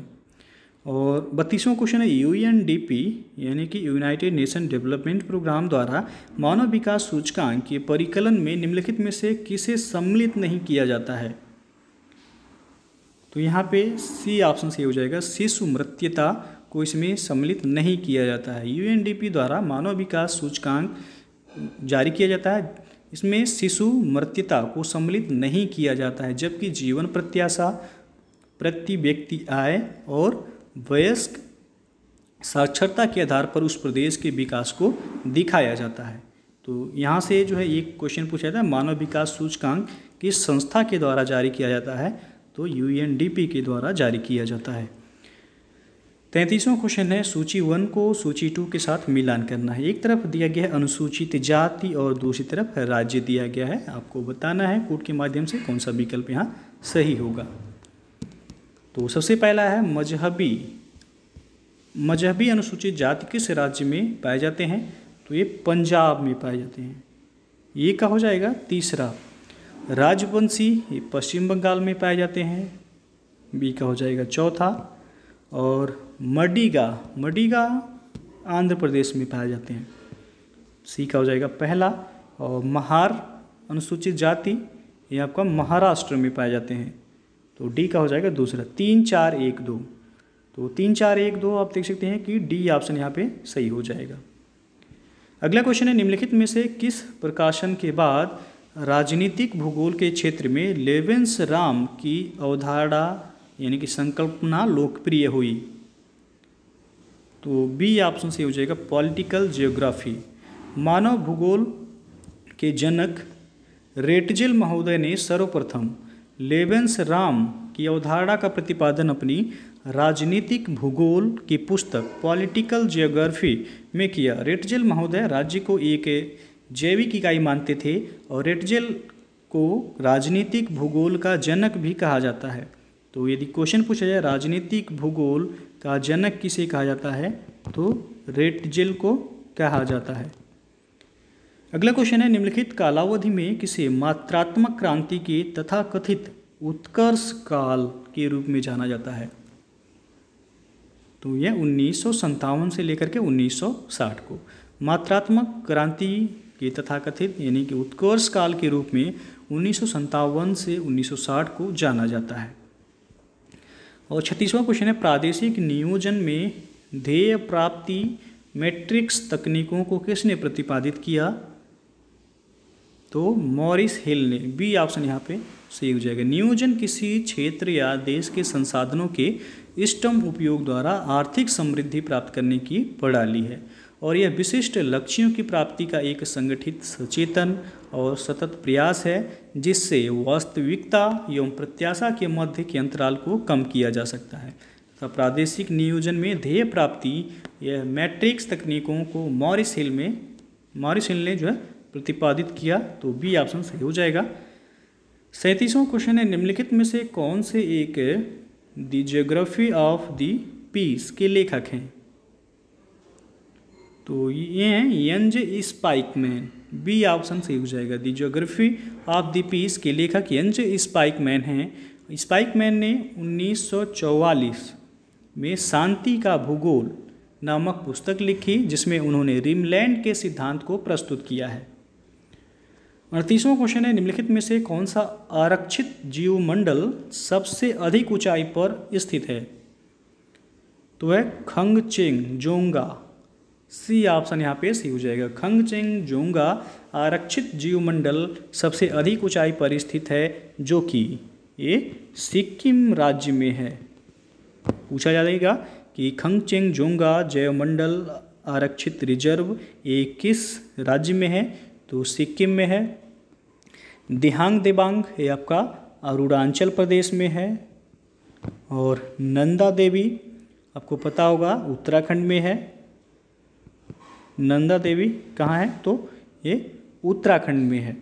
और 32वां क्वेश्चन है, यूएनडीपी यानी कि यूनाइटेड नेशन डेवलपमेंट प्रोग्राम द्वारा मानव विकास सूचकांक के परिकलन में निम्नलिखित में से किसे सम्मिलित नहीं किया जाता है, तो यहाँ पे सी ऑप्शन सही हो जाएगा। शिशु मृत्यता को इसमें सम्मिलित नहीं किया जाता है। यूएनडीपी द्वारा मानव विकास सूचकांक जारी किया जाता है, इसमें शिशु मृत्यता को सम्मिलित नहीं किया जाता है, जबकि जीवन प्रत्याशा, प्रति व्यक्ति आय और वयस्क साक्षरता के आधार पर उस प्रदेश के विकास को दिखाया जाता है। तो यहाँ से जो है एक क्वेश्चन पूछा जाता है, मानव विकास सूचकांक किस संस्था के द्वारा जारी किया जाता है, तो UNDP के द्वारा जारी किया जाता है। 33वां क्वेश्चन है सूची 1 को सूची 2 के साथ मिलान करना है। एक तरफ दिया गया है अनुसूचित जाति और दूसरी तरफ राज्य दिया गया है। आपको बताना है कोड के माध्यम से कौन सा विकल्प यहाँ सही होगा। तो सबसे पहला है मजहबी अनुसूचित जाति किस राज्य में पाए जाते हैं, तो ये पंजाब में पाए जाते हैं। ये का हो जाएगा तीसरा। राजवंशी ये पश्चिम बंगाल में पाए जाते हैं, बी का हो जाएगा चौथा। और मडिगा आंध्र प्रदेश में पाए जाते हैं, सी का हो जाएगा पहला। और महार अनुसूचित जाति ये आपका महाराष्ट्र में पाए जाते हैं, तो डी का हो जाएगा दूसरा। 3 4 1 2, तो 3 4 1 2 आप देख सकते हैं कि डी ऑप्शन यहाँ पे सही हो जाएगा। अगला क्वेश्चन है निम्नलिखित में से किस प्रकाशन के बाद राजनीतिक भूगोल के क्षेत्र में लेवेंस राम की अवधारणा यानी कि संकल्पना लोकप्रिय हुई, तो बी ऑप्शन से हो जाएगा पॉलिटिकल जियोग्राफी। मानव भूगोल के जनक रेटजेल महोदय ने सर्वप्रथम लेवेंस राम की अवधारणा का प्रतिपादन अपनी राजनीतिक भूगोल की पुस्तक पॉलिटिकल जियोग्राफी में किया। रेटजेल महोदय राज्य को एक जैविक इकाई मानते थे और रेटजेल को राजनीतिक भूगोल का जनक भी कहा जाता है। तो यदि क्वेश्चन पूछा जाए राजनीतिक भूगोल का जनक किसे कहा जाता है, तो रेटजेल को कहा जाता है। अगला क्वेश्चन है निम्नलिखित कालावधि में किसे मात्रात्मक क्रांति के तथाकथित उत्कर्ष काल के रूप में जाना जाता है, तो यह 1957 से लेकर के 1960 को मात्रात्मक क्रांति के तथाकथित यानी कि उत्कर्ष काल के रूप में 1957 से 1960 को जाना जाता है। और 36वां क्वेश्चन है प्रादेशिक नियोजन में ध्येय प्राप्ति मैट्रिक्स तकनीकों को किसने प्रतिपादित किया, तो मॉरिस हिल ने, बी ऑप्शन यहाँ पे सही हो जाएगा। नियोजन किसी क्षेत्र या देश के संसाधनों के इष्टतम उपयोग द्वारा आर्थिक समृद्धि प्राप्त करने की प्रणाली है और यह विशिष्ट लक्ष्यों की प्राप्ति का एक संगठित सचेतन और सतत प्रयास है जिससे वास्तविकता एवं प्रत्याशा के मध्य के अंतराल को कम किया जा सकता है। तो प्रादेशिक नियोजन में ध्येय प्राप्ति यह मैट्रिक्स तकनीकों को मॉरिस हिल ने जो है प्रतिपादित किया, तो बी ऑप्शन सही हो जाएगा। 37वां क्वेश्चन है निम्नलिखित में से कौन से एक the geography of the peace के लेखक हैं, तो ये हैं यंज स्पाइकमैन, बी ऑप्शन सही हो जाएगा। The geography of the peace के लेखक यंज स्पाइकमैन हैं। स्पाइकमैन ने 1944 में शांति का भूगोल नामक पुस्तक लिखी जिसमें उन्होंने रिमलैंड के सिद्धांत को प्रस्तुत किया है। 38वां क्वेश्चन है निम्नलिखित में से कौन सा आरक्षित जीवमंडल सबसे अधिक ऊंचाई पर स्थित है, तो है खंगचेंगजोंगा, सी ऑप्शन यहाँ पे सही हो जाएगा। खंगचेंगजोंगा आरक्षित जीवमंडल सबसे अधिक ऊंचाई पर स्थित है जो कि ये सिक्किम राज्य में है। पूछा जाएगा कि खंगचेंगजोंगा जैवमंडल आरक्षित रिजर्व ये किस राज्य में है, तो सिक्किम में है। दिहांग देबांग ये आपका अरुणाचल प्रदेश में है और नंदा देवी आपको पता होगा उत्तराखंड में है। नंदा देवी कहाँ है, तो ये उत्तराखंड में है।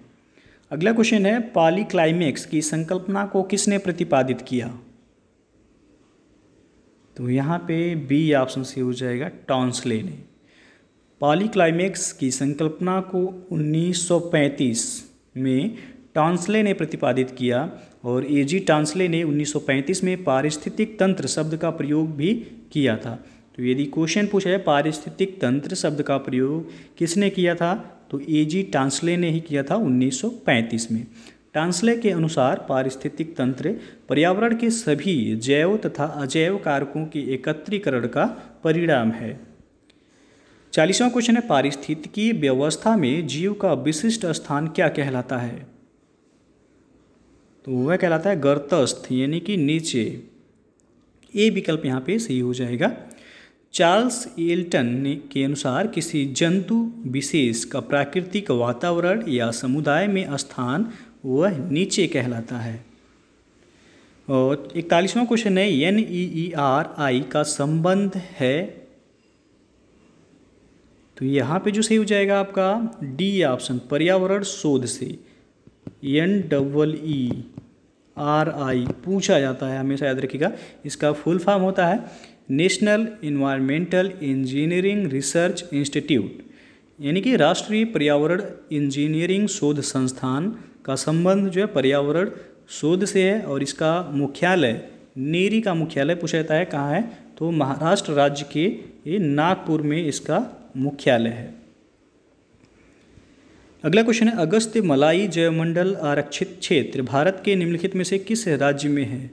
अगला क्वेश्चन है पॉलीक्लाइमैक्स की संकल्पना को किसने प्रतिपादित किया, तो यहाँ पे बी ऑप्शन से हो जाएगा टॉन्सले ने। पॉलीक्लाइमैक्स की संकल्पना को 1935 में टॉन्सले ने प्रतिपादित किया और एजी टॉन्सले ने 1935 में पारिस्थितिक तंत्र शब्द का प्रयोग भी किया था। तो यदि क्वेश्चन पूछा है पारिस्थितिक तंत्र शब्द का प्रयोग किसने किया था, तो एजी टॉन्सले ने ही किया था 1935 में। टॉन्सले के अनुसार पारिस्थितिक तंत्र पर्यावरण के सभी जैव तथा अजैव कारकों के एकत्रीकरण का परिणाम है। 40वां क्वेश्चन है पारिस्थितिकी व्यवस्था में जीव का विशिष्ट स्थान क्या कहलाता है, तो वह कहलाता है गर्तस्थ यानी कि नीचे। ए विकल्प यहाँ पे सही हो जाएगा। चार्ल्स एल्टन के अनुसार किसी जंतु विशेष का प्राकृतिक वातावरण या समुदाय में स्थान वह नीचे कहलाता है। और 41वां क्वेश्चन है NEERI का संबंध है, तो यहाँ पे जो सही हो जाएगा आपका डी ऑप्शन, पर्यावरण शोध से। NEERI पूछा जाता है, हमेशा याद रखिएगा। इसका फुल फॉर्म होता है national environmental engineering research institute, यानी कि राष्ट्रीय पर्यावरण इंजीनियरिंग शोध संस्थान का संबंध जो है पर्यावरण शोध से है। और इसका मुख्यालय, नीरी का मुख्यालय पूछा जाता है कहाँ है, तो महाराष्ट्र राज्य के ये नागपुर में इसका मुख्यालय है। अगला क्वेश्चन है अगस्त्य मलाई जैवमंडल आरक्षित क्षेत्र भारत के निम्नलिखित में से किस राज्य में है,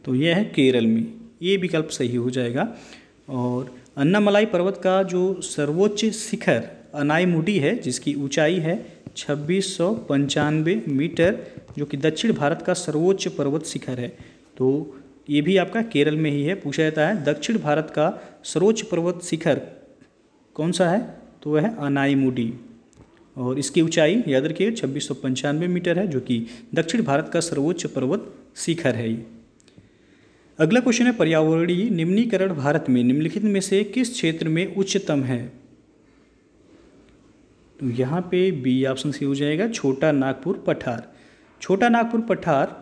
तो यह है केरल में, ये विकल्प सही हो जाएगा। और अन्नामलाई पर्वत का जो सर्वोच्च शिखर अनाईमुडी है, जिसकी ऊंचाई है 2695 मीटर, जो कि दक्षिण भारत का सर्वोच्च पर्वत शिखर है, तो ये भी आपका केरल में ही है। पूछा जाता है दक्षिण भारत का सर्वोच्च पर्वत शिखर कौन सा है, तो वह है अनाईमुडी, और इसकी ऊंचाई याद रखिए 2695 मीटर है, जो कि दक्षिण भारत का सर्वोच्च पर्वत शिखर है ये। अगला क्वेश्चन है पर्यावरणीय निम्नीकरण भारत में निम्नलिखित में से किस क्षेत्र में उच्चतम है, तो यहाँ पे बी ऑप्शन से हो जाएगा छोटा नागपुर पठार। छोटा नागपुर पठार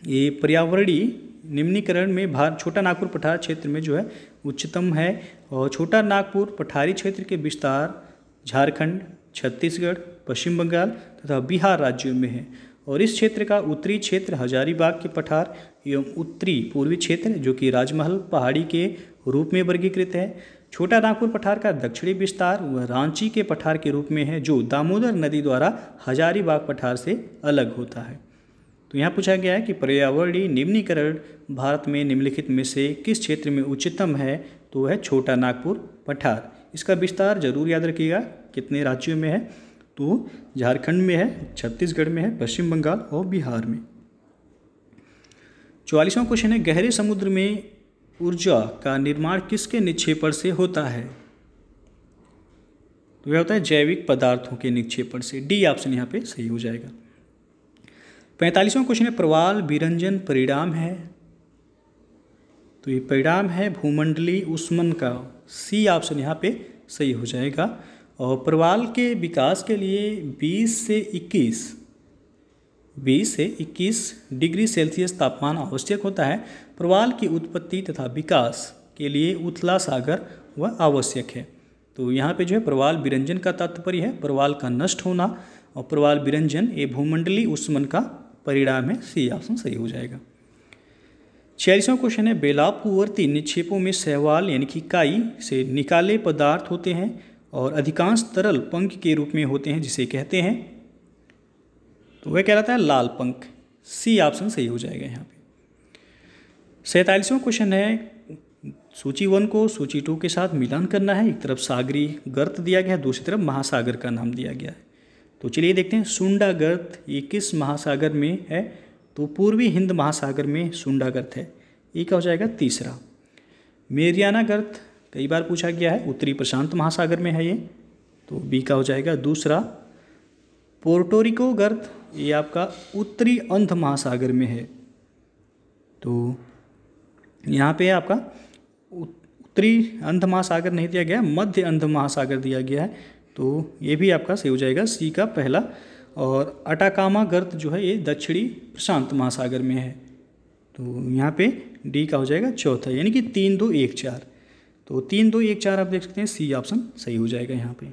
ये पर्यावरणीय निम्नीकरण में छोटा नागपुर पठार क्षेत्र में जो है उच्चतम है। और छोटा नागपुर पठारी क्षेत्र के विस्तार झारखंड, छत्तीसगढ़, पश्चिम बंगाल तथा बिहार राज्यों में है। और इस क्षेत्र का उत्तरी क्षेत्र हजारीबाग के पठार एवं उत्तरी पूर्वी क्षेत्र जो कि राजमहल पहाड़ी के रूप में वर्गीकृत है। छोटा नागपुर पठार का दक्षिणी विस्तार वह रांची के पठार के रूप में है, जो दामोदर नदी द्वारा हजारीबाग पठार से अलग होता है। तो यहाँ पूछा गया है कि पर्यावरणीय निम्नीकरण भारत में निम्नलिखित में से किस क्षेत्र में उच्चतम है, तो वह छोटा नागपुर पठार। इसका विस्तार जरूर याद रखिएगा कितने राज्यों में है, तो झारखंड में है, छत्तीसगढ़ में है, पश्चिम बंगाल और बिहार में। 44वां क्वेश्चन है गहरे समुद्र में ऊर्जा का निर्माण किसके निक्षेपण से होता है, तो यह होता है जैविक पदार्थों के निक्षेपण से। डी ऑप्शन यहाँ पे सही हो जाएगा। 45वां क्वेश्चन है प्रवाल विरंजन परिणाम है, तो ये परिणाम है भूमंडलीय ऊष्मन का। सी ऑप्शन यहाँ पे सही हो जाएगा। और प्रवाल के विकास के लिए 20 से 21 डिग्री सेल्सियस तापमान आवश्यक होता है। प्रवाल की उत्पत्ति तथा विकास के लिए उथला सागर वह आवश्यक है। तो यहाँ पे जो है प्रवाल विरंजन का तात्पर्य है प्रवाल का नष्ट होना, और प्रवाल विरंजन ये भूमंडलीय ऊष्मन का परिणाम है। सी ऑप्शन सही हो जाएगा। 46वां क्वेश्चन है बेलापूवर्ती निक्षेपों में शैवाल यानी कि काई से निकाले पदार्थ होते हैं और अधिकांश तरल पंख के रूप में होते हैं, जिसे कहते हैं, तो वह कहलाता है लाल पंख। सी ऑप्शन सही हो जाएगा यहाँ पे। 47वां क्वेश्चन है सूची 1 को सूची 2 के साथ मिलान करना है। एक तरफ सागरी गर्त दिया गया है, दूसरी तरफ महासागर का नाम दिया गया है। तो चलिए देखते हैं सुंडा गर्त ये किस महासागर में है, तो पूर्वी हिंद महासागर में सुंडा गर्त है, ये क्या हो जाएगा तीसरा। मेरियाना गर्त कई बार पूछा गया है, उत्तरी प्रशांत महासागर में है ये, तो बी का हो जाएगा दूसरा। पोर्टोरिको गर्त ये आपका उत्तरी अंध महासागर में है, तो यहाँ पे आपका उत्तरी अंध महासागर नहीं दिया गया, मध्य अंध महासागर दिया गया है, तो ये भी आपका सही हो जाएगा सी का पहला। और अटाकामा गर्त जो है ये दक्षिणी प्रशांत महासागर में है, तो यहाँ पे डी का हो जाएगा चौथा, यानी कि 3 2 1 4। तो 3 2 1 4 आप देख सकते हैं, सी ऑप्शन सही हो जाएगा यहाँ पे।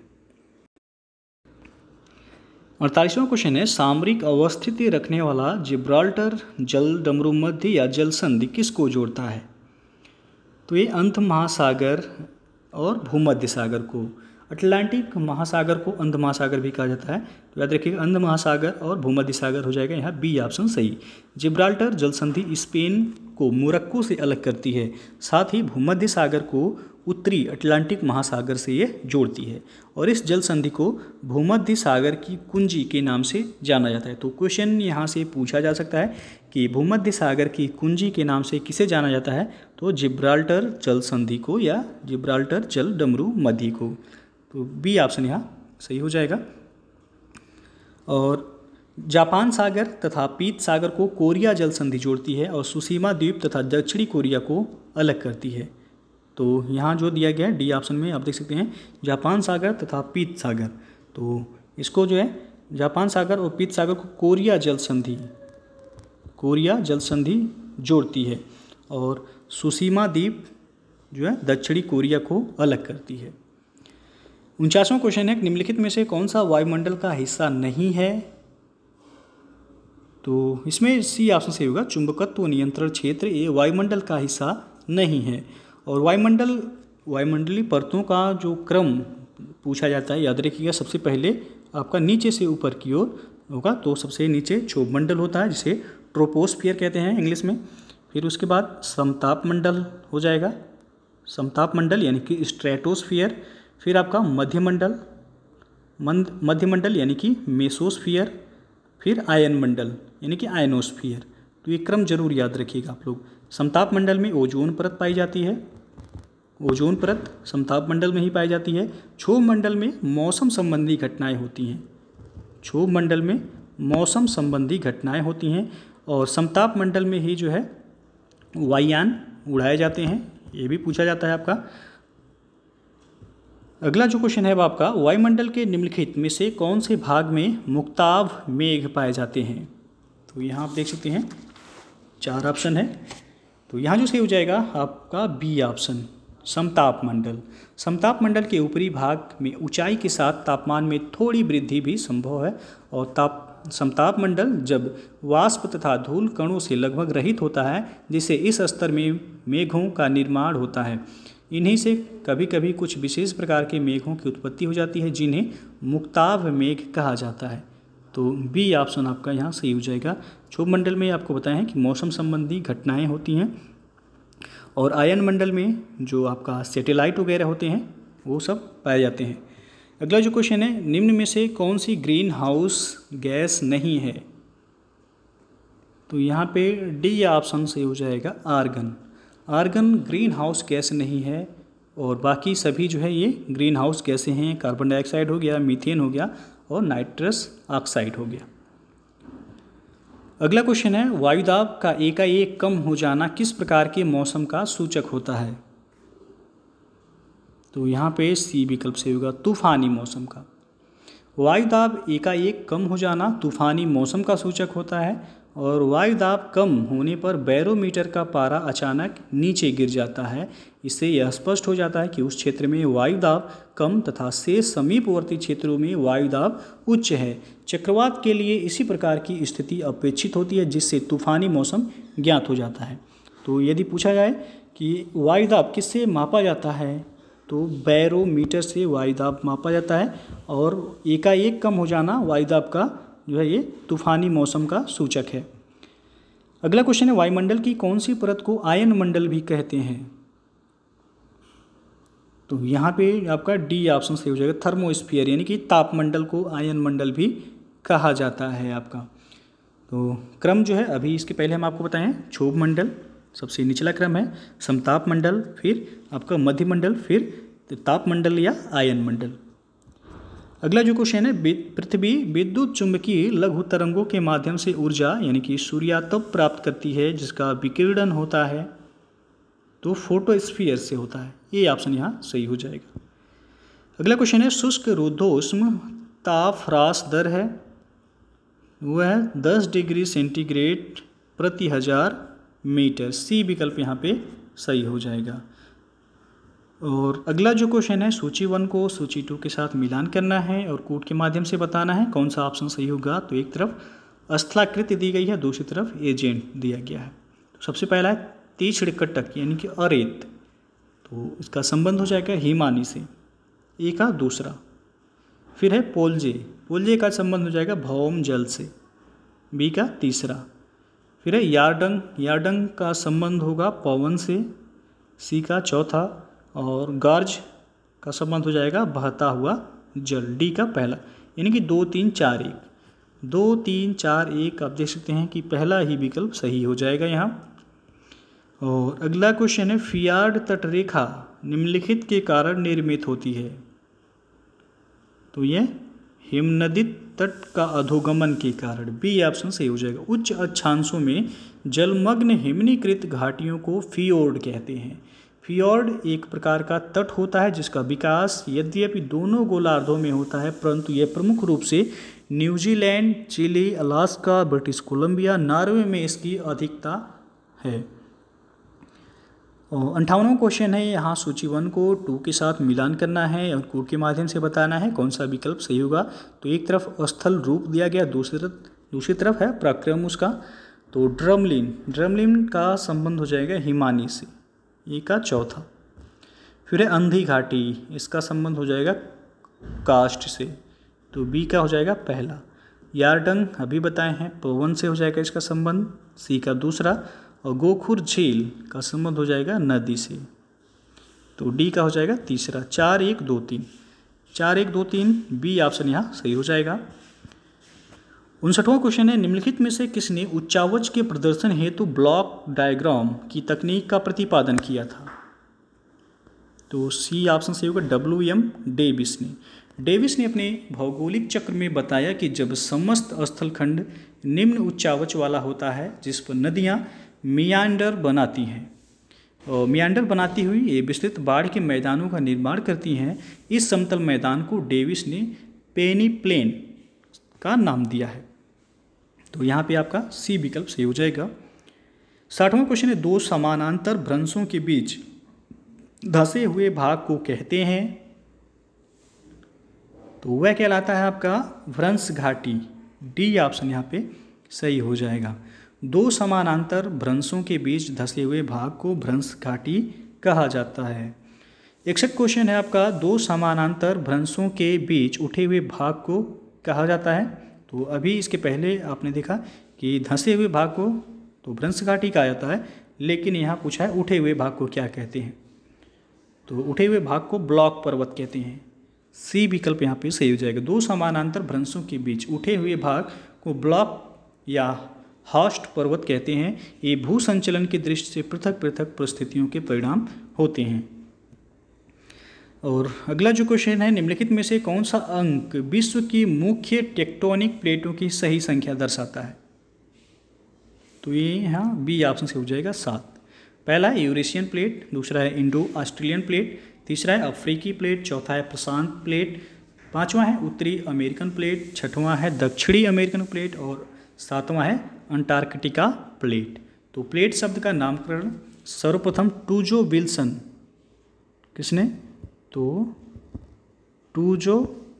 48वां क्वेश्चन है सामरिक अवस्थिति रखने वाला जिब्राल्टर जल डमरू मध्य या जल संधि किसको जोड़ता है, तो ये अंध महासागर और भूमध्य सागर को। अटलांटिक महासागर को अंध महासागर भी कहा जाता है, तो याद रखिएगा अंध महासागर और भूमध्य सागर हो जाएगा यहाँ बी ऑप्शन सही। जिब्राल्टर जल संधि स्पेन को मोरक्को से अलग करती है, साथ ही भूमध्य सागर को उत्तरी अटलांटिक महासागर से ये जोड़ती है, और इस जल संधि को भूमध्य सागर की कुंजी के नाम से जाना जाता है। तो क्वेश्चन यहाँ से पूछा जा सकता है कि भूमध्य सागर की कुंजी के नाम से किसे जाना जाता है, तो जिब्राल्टर जल संधि को या जिब्राल्टर जल डमरू मध्य को। तो बी ऑप्शन यहाँ सही हो जाएगा। और जापान सागर तथा पीत सागर को कोरिया जल संधि जोड़ती है और सुसीमा द्वीप तथा दक्षिणी कोरिया को अलग करती है। तो यहाँ जो दिया गया है डी ऑप्शन में आप देख सकते हैं जापान सागर तथा पीत सागर, तो इसको जो है जापान सागर और पीत सागर को कोरिया जल संधि जोड़ती है और सुसीमा द्वीप जो है दक्षिणी कोरिया को अलग करती है। 49वां क्वेश्चन है निम्नलिखित में से कौन सा वायुमंडल का हिस्सा नहीं है? तो इसमें सी ऑप्शन सही होगा, चुंबकत्व नियंत्रण क्षेत्र ये वायुमंडल का हिस्सा नहीं है। और वायुमंडलीय परतों का जो क्रम पूछा जाता है याद रखिएगा, सबसे पहले आपका नीचे से ऊपर की ओर होगा, तो सबसे नीचे क्षोभमंडल होता है जिसे ट्रोपोस्फियर कहते हैं इंग्लिश में। फिर उसके बाद समताप मंडल हो जाएगा, समताप मंडल यानी कि स्ट्रेटोस्फियर। फिर आपका मध्यमंडल यानी कि मेसोस्फियर। फिर आयन मंडल यानी कि आयनोस्फियर। तो ये क्रम जरूर याद रखिएगा आप लोग। समताप मंडल में ओजोन परत पाई जाती है, ओजोन परत समताप मंडल में ही पाई जाती है। क्षोभ मंडल में मौसम संबंधी घटनाएं होती हैं, क्षोभ मंडल में मौसम संबंधी घटनाएं होती हैं। और समताप मंडल में ही जो है वायुयान उड़ाए जाते हैं, ये भी पूछा जाता है आपका। अगला जो क्वेश्चन है वो आपका वायुमंडल के निम्नलिखित में से कौन से भाग में मुक्ताभ मेघ पाए जाते हैं? तो यहाँ आप देख सकते हैं 4 ऑप्शन है, तो यहाँ जो सही हो जाएगा आपका बी ऑप्शन, समताप मंडल। समताप मंडल के ऊपरी भाग में ऊंचाई के साथ तापमान में थोड़ी वृद्धि भी संभव है और समताप मंडल जब वाष्प तथा धूल कणों से लगभग रहित होता है, जिससे इस स्तर में मेघों का निर्माण होता है। इन्हीं से कभी कभी कुछ विशेष प्रकार के मेघों की उत्पत्ति हो जाती है जिन्हें मुक्ताभ मेघ कहा जाता है। तो बी ऑप्शन आपका यहाँ सही हो जाएगा। क्षोभ मंडल में आपको बताया है कि मौसम संबंधी घटनाएं होती हैं और आयन मंडल में जो आपका सैटेलाइट वगैरह होते हैं वो सब पाए जाते हैं। अगला जो क्वेश्चन है निम्न में से कौन सी ग्रीन हाउस गैस नहीं है? तो यहाँ पे डी ऑप्शन सही हो जाएगा, argon. Argon greenhouse gas नहीं है और बाकी सभी जो है ये ग्रीन हाउस गैसें हैं। कार्बन डाइऑक्साइड हो गया, मीथेन हो गया और नाइट्रस ऑक्साइड हो गया। अगला क्वेश्चन है वायुदाब का एकाएक कम हो जाना किस प्रकार के मौसम का सूचक होता है? तो यहाँ पे सी विकल्प से होगा, तूफानी मौसम का। वायुदाब एकाएक कम हो जाना तूफानी मौसम का सूचक होता है और वायुदाब कम होने पर बैरोमीटर का पारा अचानक नीचे गिर जाता है। इससे यह स्पष्ट हो जाता है कि उस क्षेत्र में वायुदाब कम तथा शेष समीपवर्ती क्षेत्रों में वायुदाब उच्च है। चक्रवात के लिए इसी प्रकार की स्थिति अपेक्षित होती है जिससे तूफानी मौसम ज्ञात हो जाता है। तो यदि पूछा जाए कि वायुदाब किससे मापा जाता है, तो बैरोमीटर से वायुदाब मापा जाता है और एकाएक कम हो जाना वायुदाब का जो है ये तूफानी मौसम का सूचक है। अगला क्वेश्चन है वायुमंडल की कौन सी परत को आयन मंडल भी कहते हैं? तो यहाँ पे आपका डी ऑप्शन सही हो जाएगा, थर्मोस्फीयर, यानी कि तापमंडल को आयन मंडल भी कहा जाता है आपका। तो क्रम जो है अभी इसके पहले हम आपको बताएं, क्षोभ मंडल सबसे निचला क्रम है, समताप मंडल, फिर आपका मध्य मंडल, फिर तापमंडल या आयन मंडल। अगला जो क्वेश्चन है पृथ्वी विद्युत चुंबकीय लघु तरंगों के माध्यम से ऊर्जा यानी कि सूर्यातप प्राप्त करती है जिसका विकिरण होता है, तो फोटोस्फीयर से होता है। ये ऑप्शन यहाँ सही हो जाएगा। अगला क्वेश्चन है शुष्क रुद्धोष्म ताप ह्रास दर है, वह है 10 डिग्री सेंटीग्रेड प्रति 1000 मीटर। सी विकल्प यहाँ पे सही हो जाएगा। और अगला जो क्वेश्चन है सूची 1 को सूची 2 के साथ मिलान करना है और कोड के माध्यम से बताना है कौन सा ऑप्शन सही होगा। तो एक तरफ स्थलाकृति दी गई है, दूसरी तरफ एजेंट दिया गया है। तो सबसे पहला है तीक्ष्ण कटक यानी कि अरेत, तो इसका संबंध हो जाएगा हिमानी से, ए का दूसरा। फिर है पोलजे, पोलजे का संबंध हो जाएगा भौम जल से, बी का तीसरा। फिर है यारडंग, यारडंग का संबंध होगा पवन से, सी का चौथा। और गार्ज का संबंध हो जाएगा बहता हुआ जल, डी का पहला। यानी कि 2 3 4 1, 2 3 4 1 आप देख सकते हैं कि पहला ही विकल्प सही हो जाएगा यहाँ। और अगला क्वेश्चन है फियार्ड तटरेखा निम्नलिखित के कारण निर्मित होती है, तो ये हिमनदी तट का अधोगमन के कारण। बी ऑप्शन सही हो जाएगा। उच्च अक्षांशों में जलमग्न हिमनीकृत घाटियों को फियोर्ड कहते हैं। फियोर्ड एक प्रकार का तट होता है जिसका विकास यद्यपि दोनों गोलार्धों में होता है, परंतु यह प्रमुख रूप से New Zealand, Chile, Alaska, British Columbia, Norway में इसकी अधिकता है। 58वां क्वेश्चन है, यहाँ सूची 1 को 2 के साथ मिलान करना है और कोड के माध्यम से बताना है कौन सा विकल्प सही होगा। तो एक तरफ स्थल रूप दिया गया, दूसरी तरफ है प्रक्रम उसका। तो ड्रमलिन का संबंध हो जाएगा हिमानी से, ए का चौथा। फिर है अंधी घाटी, इसका संबंध हो जाएगा कास्ट से, तो बी का हो जाएगा पहला। यारडंग अभी बताए हैं, पवन से हो जाएगा इसका संबंध, सी का दूसरा। और गोखुर झील का संबंध हो जाएगा नदी से, तो डी का हो जाएगा तीसरा। 4 1 2 3 4 1 2 3 बी ऑप्शन यहाँ सही हो जाएगा। 59वां क्वेश्चन है, निम्नलिखित में से किसने उच्चावच के प्रदर्शन हेतु ब्लॉक डायग्राम की तकनीक का प्रतिपादन किया था। तो सी ऑप्शन सही होगा, WM डेविस ने अपने भौगोलिक चक्र में बताया कि जब समस्त स्थलखंड निम्न उच्चावच वाला होता है जिस पर नदियाँ मियांडर बनाती हैं और मियांडर बनाती हुई ये विस्तृत बाढ़ के मैदानों का निर्माण करती हैं, इस समतल मैदान को डेविस ने पेनी प्लेन का नाम दिया है। तो यहाँ पे आपका सी विकल्प सही हो जाएगा। 60वां क्वेश्चन है, 2 समानांतर भ्रंशों के बीच धंसे हुए भाग को कहते हैं। तो वह कहलाता है आपका भ्रंश घाटी। डी ऑप्शन यहाँ पे सही हो जाएगा। 2 समानांतर भ्रंशों के बीच धंसे हुए भाग को भ्रंश घाटी कहा जाता है। 61 क्वेश्चन है आपका, 2 समानांतर भ्रंशों के बीच उठे हुए भाग को कहा जाता है। तो अभी इसके पहले आपने देखा कि धंसे हुए भाग को तो भ्रंश घाटी कहा जाता है, लेकिन यहाँ पूछा है उठे हुए भाग को क्या कहते हैं। तो उठे हुए भाग को ब्लॉक पर्वत कहते हैं। सी विकल्प यहाँ पे सही हो जाएगा। 2 समानांतर भ्रंशों के बीच उठे हुए भाग को ब्लॉक या हास्ट पर्वत कहते हैं। ये भू संचलन की दृष्टि से पृथक पृथक परिस्थितियों के परिणाम होते हैं। और अगला जो क्वेश्चन है, निम्नलिखित में से कौन सा अंक विश्व की मुख्य टेक्टोनिक प्लेटों की सही संख्या दर्शाता है। तो ये यहाँ बी ऑप्शन से हो जाएगा 7। पहला है यूरेशियन प्लेट, दूसरा है इंडो ऑस्ट्रेलियन प्लेट, तीसरा है अफ्रीकी प्लेट, चौथा है प्रशांत प्लेट, 5वां है उत्तरी अमेरिकन प्लेट, 6वां है दक्षिणी अमेरिकन प्लेट और 7वां है अंटार्कटिका प्लेट। तो प्लेट शब्द का नामकरण सर्वप्रथम टूजो विल्सन, किसने, तो टूजो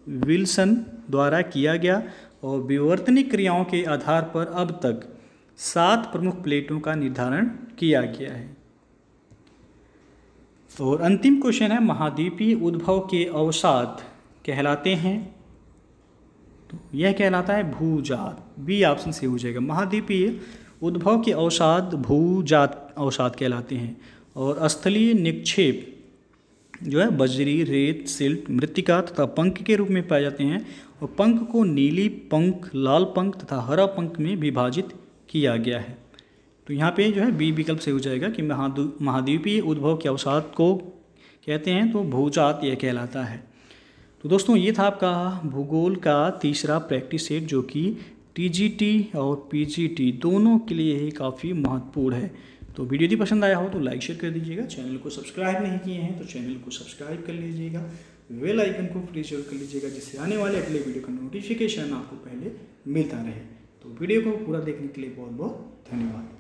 विल्सन द्वारा किया गया और विवर्तनिक क्रियाओं के आधार पर अब तक 7 प्रमुख प्लेटों का निर्धारण किया गया है। और अंतिम क्वेश्चन है, महाद्वीपीय उद्भव के अवसाद कहलाते हैं। तो यह कहलाता है भूजात। बी ऑप्शन से हो जाएगा। महाद्वीपीय उद्भव के अवसाद भूजात अवसाद कहलाते हैं। और स्थलीय निक्षेप जो है बजरी, रेत, सिल्ट, मृत्तिका तथा पंख के रूप में पाए जाते हैं। और पंख को नीली पंख, लाल पंख तथा हरा पंख में विभाजित किया गया है। तो यहाँ पे जो है बी विकल्प से हो जाएगा कि महाद्वीपीय उद्भव के अवसाद को कहते हैं तो भूजात यह कहलाता है। तो दोस्तों ये था आपका भूगोल का तीसरा प्रैक्टिस सेट जो कि टीजीटी और पीजीटी दोनों के लिए ही काफ़ी महत्वपूर्ण है। तो वीडियो यदि पसंद आया हो तो लाइक शेयर कर दीजिएगा। चैनल को सब्सक्राइब नहीं किए हैं तो चैनल को सब्सक्राइब कर लीजिएगा। बेल आइकन को प्रेस जरूर कर लीजिएगा जिससे आने वाले अगले वीडियो का नोटिफिकेशन आपको पहले मिलता रहे। तो वीडियो को पूरा देखने के लिए बहुत बहुत धन्यवाद।